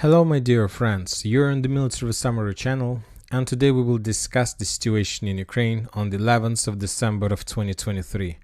Hello my dear friends, you're on the Military Summary channel, and today we will discuss the situation in Ukraine on the 11th of December of 2023.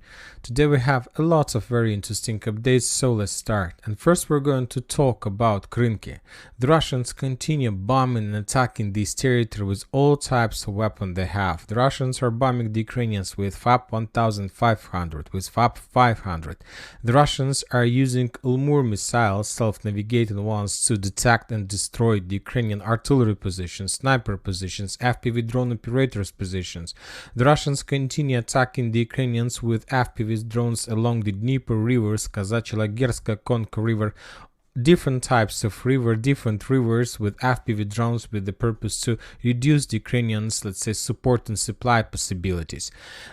Today we have a lot of very interesting updates, so let's start. And first we're going to talk about Krynki. The Russians continue bombing and attacking this territory with all types of weapons they have. The Russians are bombing the Ukrainians with FAP 1500, with FAP 500. The Russians are using Ulmur missiles, self-navigating ones, to detect and destroy the Ukrainian artillery positions, sniper positions, FPV drone operators positions. The Russians continue attacking the Ukrainians with FPV drones along the Dnieper rivers, Kazachela-Gerska, Konka River, different types of different rivers with FPV drones with the purpose to reduce the Ukrainians, let's say, support and supply possibilities.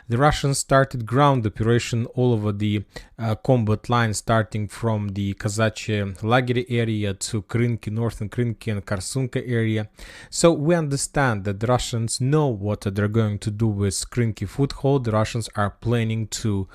The Russians started ground operation all over the combat line, starting from the Kazachie Lagery area to Krynki, northern Krynki and Karsunka area. So we understand that the Russians know what they're going to do with Krynki foothold. The Russians are planning to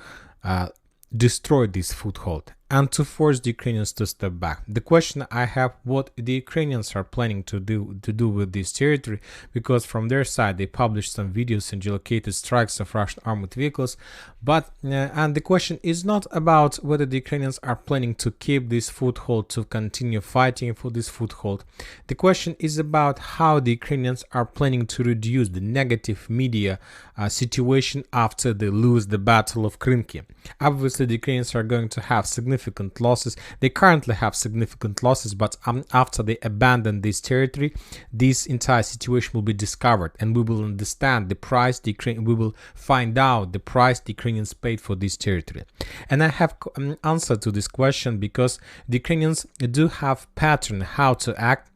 destroy this foothold and to force the Ukrainians to step back. The question I have, what the Ukrainians are planning to do with this territory, because from their side they published some videos and geolocated strikes of Russian armored vehicles, but and the question is not about whether the Ukrainians are planning to keep this foothold, to continue fighting for this foothold. The question is about how the Ukrainians are planning to reduce the negative media situation after they lose the Battle of Krynki. Obviously the Ukrainians are going to have significant losses. They currently have significant losses, but after they abandon this territory, this entire situation will be discovered, and we will understand the price we will find out the price the Ukrainians paid for this territory. And I have an answer to this question, because the Ukrainians do have pattern how to act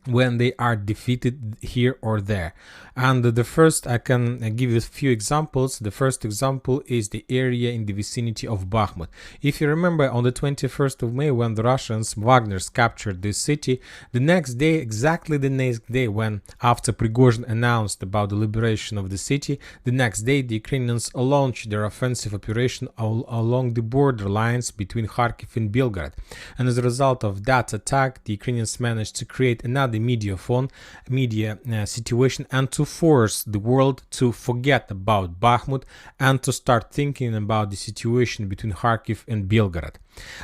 when they are defeated here or there. And the first, I can give you a few examples. The first example is the area in the vicinity of Bakhmut. If you remember, on the 21st of May, when the Russians, Wagner's, captured this city, the next day, exactly the next day, when after Prigozhin announced about the liberation of the city, the next day the Ukrainians launched their offensive operation along the border lines between Kharkiv and Belgorod. And as a result of that attack, the Ukrainians managed to create another media situation and to force the world to forget about Bakhmut and to start thinking about the situation between Kharkiv and Belgorod.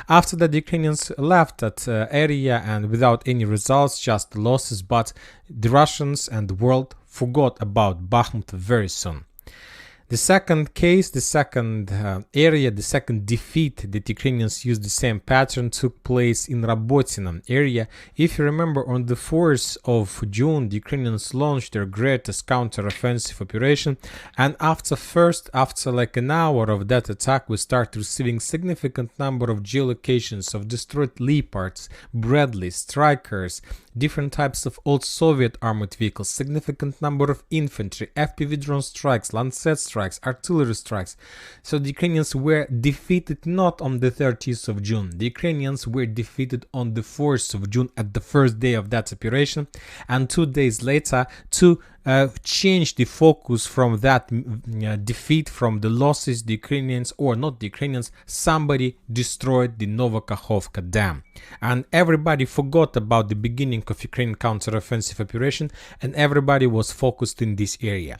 After that, the Ukrainians left that area, and without any results, just losses, but the Russians and the world forgot about Bakhmut very soon. The second case, the second area, the second defeat that Ukrainians used the same pattern took place in Rabotina area. If you remember, on the 4th of June, the Ukrainians launched their greatest counter-offensive operation, and after like an hour of that attack, we start receiving significant number of geolocations of destroyed Leopards, Bradleys, Strikers, different types of old Soviet armored vehicles, significant number of infantry, FPV drone strikes, Lancet strikes, artillery strikes. So the Ukrainians were defeated not on the 30th of June. The Ukrainians were defeated on the 4th of June at the first day of that operation, and 2 days later to change the focus from that defeat, from the losses, the Ukrainians, or not the Ukrainians, somebody destroyed the Novokakhovka dam. And everybody forgot about the beginning of Ukrainian counter-offensive operation, and everybody was focused in this area.